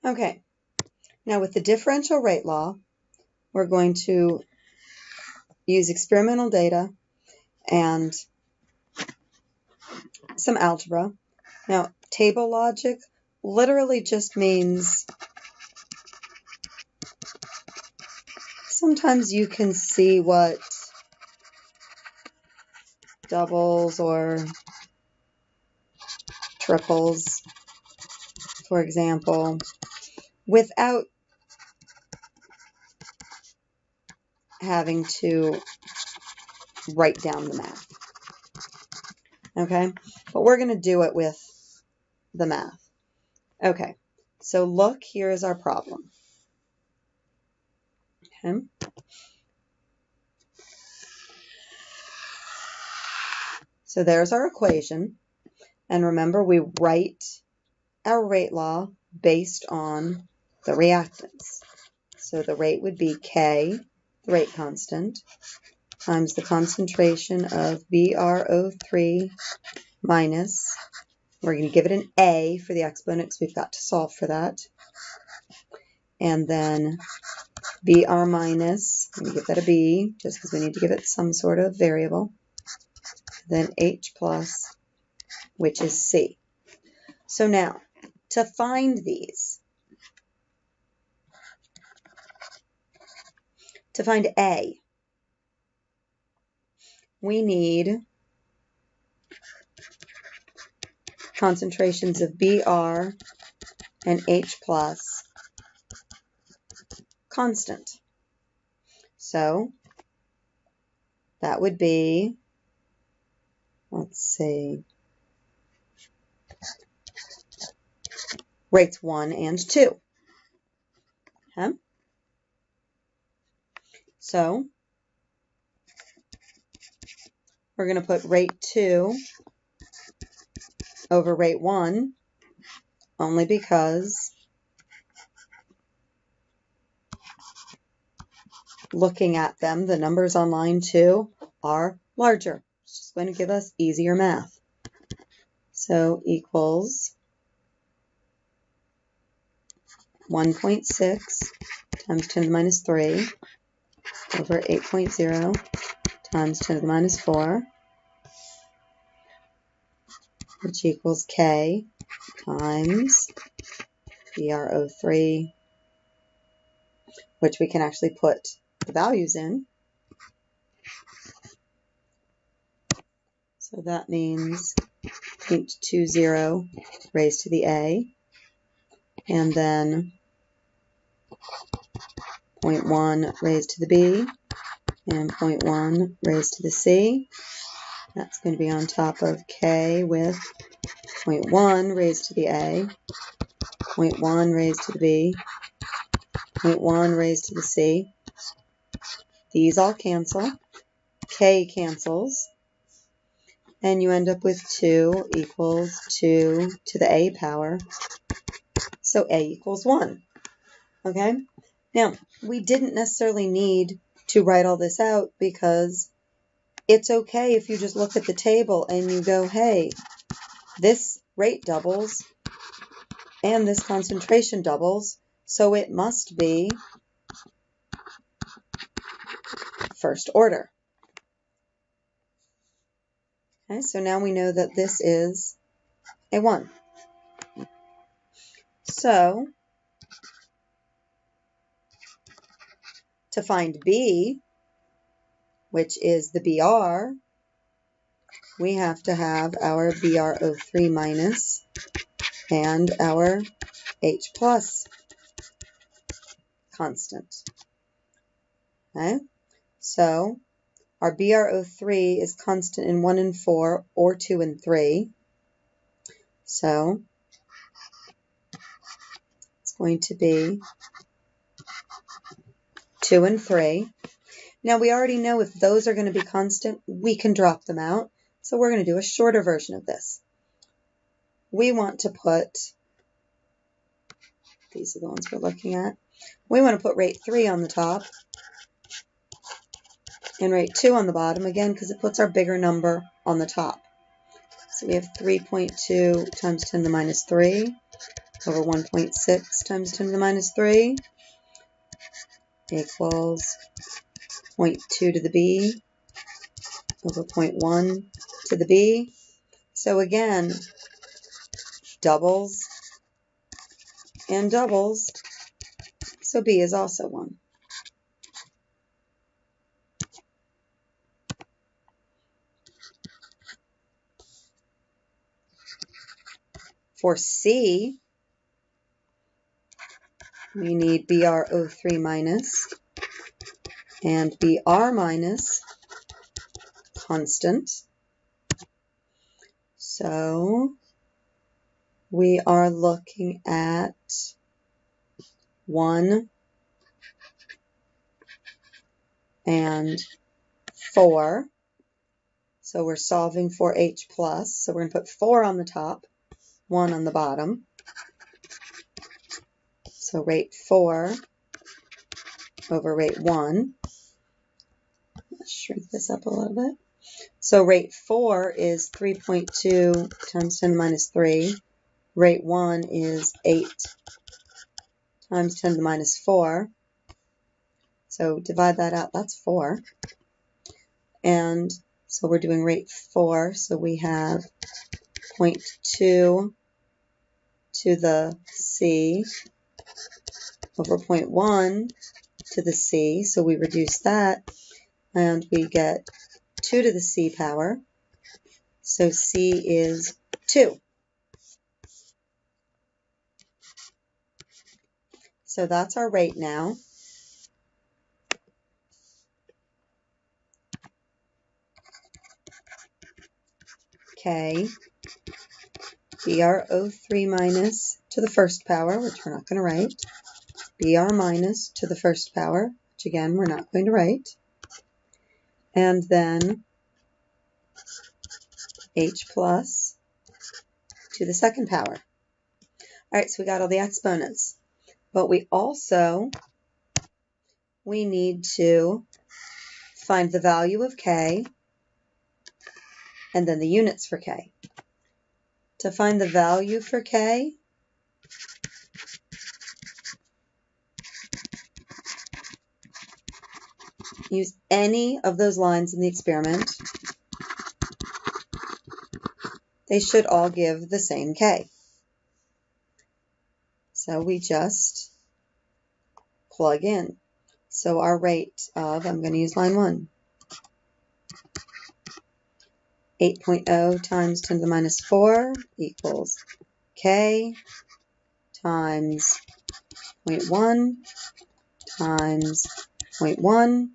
Okay, now with the differential rate law, we're going to use experimental data and some algebra. Now, table logic literally just means sometimes you can see what doubles or triples, for example, without having to write down the math. Okay, but we're going to do it with the math. Okay, so look, here is our problem. Okay. So there's our equation. And remember, we write our rate law based on the reactants. So the rate would be K, the rate constant, times the concentration of BrO3 minus, we're going to give it an A for the exponent because we've got to solve for that. And then Br minus, I'm going to give that a B just because we need to give it some sort of variable. Then H plus, which is C. So now, to find these, to find A, we need concentrations of Br and H plus constant. So that would be, let's see, rates 1 and 2. Okay? So we're going to put rate 2 over rate 1 only because looking at them, the numbers on line 2 are larger. It's just going to give us easier math. So equals 1.6 times 10 to the minus 3 over 8.0 times 10 to the minus 4, which equals K times BrO3, which we can actually put the values in. So that means 0.20 raised to the A, and then 0.1 raised to the B, and 0.1 raised to the C. That's going to be on top of K with 0.1 raised to the A, 0.1 raised to the B, 0.1 raised to the C. These all cancel. K cancels. And you end up with 2 equals 2 to the A power. So A equals 1. Okay? Now, we didn't necessarily need to write all this out because it's okay if you just look at the table and you go, hey, this rate doubles and this concentration doubles, so it must be first order. Okay, so now we know that this is a 1. So, to find B, which is the BR, we have to have our BrO3 minus and our H plus constant. Okay, so our BrO3 is constant in 1 and 4 or 2 and 3. So it's going to be 2 and 3. Now we already know if those are going to be constant, we can drop them out. So we're going to do a shorter version of this. We want to put, these are the ones we're looking at. We want to put rate 3 on the top and rate 2 on the bottom, again, because it puts our bigger number on the top. So we have 3.2 times 10 to the minus 3 over 1.6 times 10 to the minus 3 equals 0.2 to the b over 0.1 to the b. So again, doubles and doubles, so b is also 1. For c, we need BrO3 minus and Br minus constant. So we are looking at 1 and 4. So we're solving for H plus. So we're going to put 4 on the top, 1 on the bottom. So rate 4 over rate 1. Let's shrink this up a little bit. So rate 4 is 3.2 times 10 to the minus 3. Rate 1 is 8 times 10 to the minus 4. So divide that out, that's 4. And so we're doing rate 4, so we have 0.2 to the c over 0.1 to the c, so we reduce that, and we get 2 to the c power, so c is 2. So that's our rate now. K, BrO3 minus to the first power, which we're not going to write, Br minus to the first power, which again we're not going to write, and then H plus to the second power. All right, so we got all the exponents, but we need to find the value of K and then the units for K. To find the value for K, use any of those lines in the experiment. They should all give the same K. So we just plug in. So our rate of, I'm going to use line 1, 8.0 times 10 to the minus 4 equals K times 0.1 times 0.1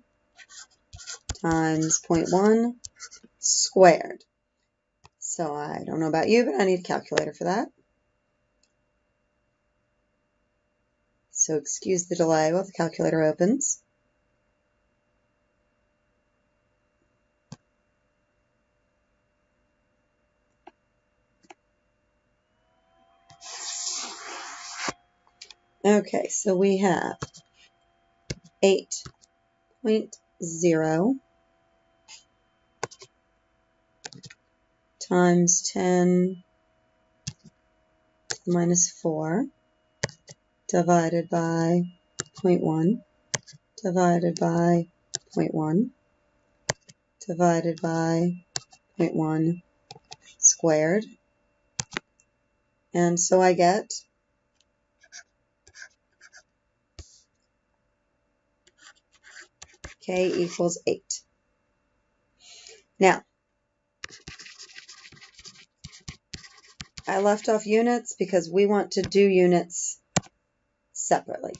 times 0.1 squared. So I don't know about you, but I need a calculator for that. So excuse the delay while the calculator opens. Okay, so we have 8.0 times 10 to the minus 4 divided by 0.1 divided by 0.1 divided by 0.1 squared. And so I get K equals 8. Now, I left off units because we want to do units separately.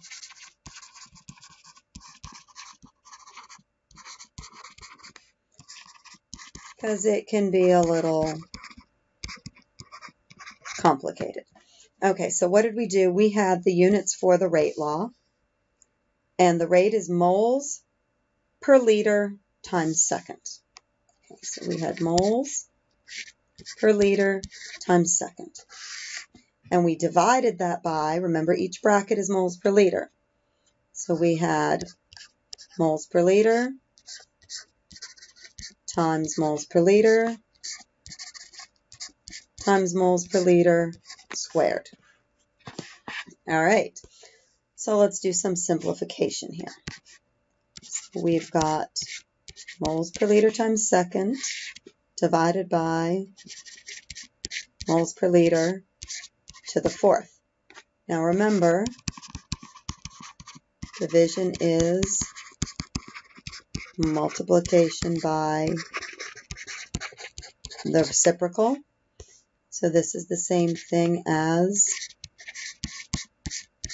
Because it can be a little complicated. Okay, so what did we do? We had the units for the rate law, and the rate is moles per liter times second. Okay, so we had moles per liter times second. And we divided that by, remember each bracket is moles per liter. So we had moles per liter times moles per liter times moles per liter squared. All right, so let's do some simplification here. So we've got moles per liter times second divided by moles per liter to the fourth. Now remember, division is multiplication by the reciprocal. So this is the same thing as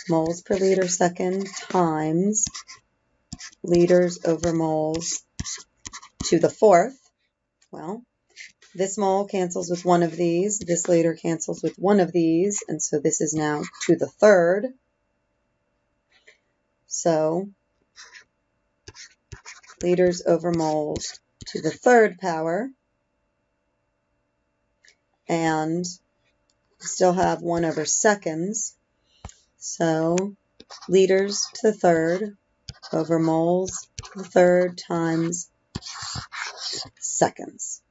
moles per liter second times liters over moles to the fourth. Well, this mole cancels with one of these, this liter cancels with one of these, and so this is now to the third. So liters over moles to the third power, and still have 1 over seconds. So liters to the third over moles to the third times seconds.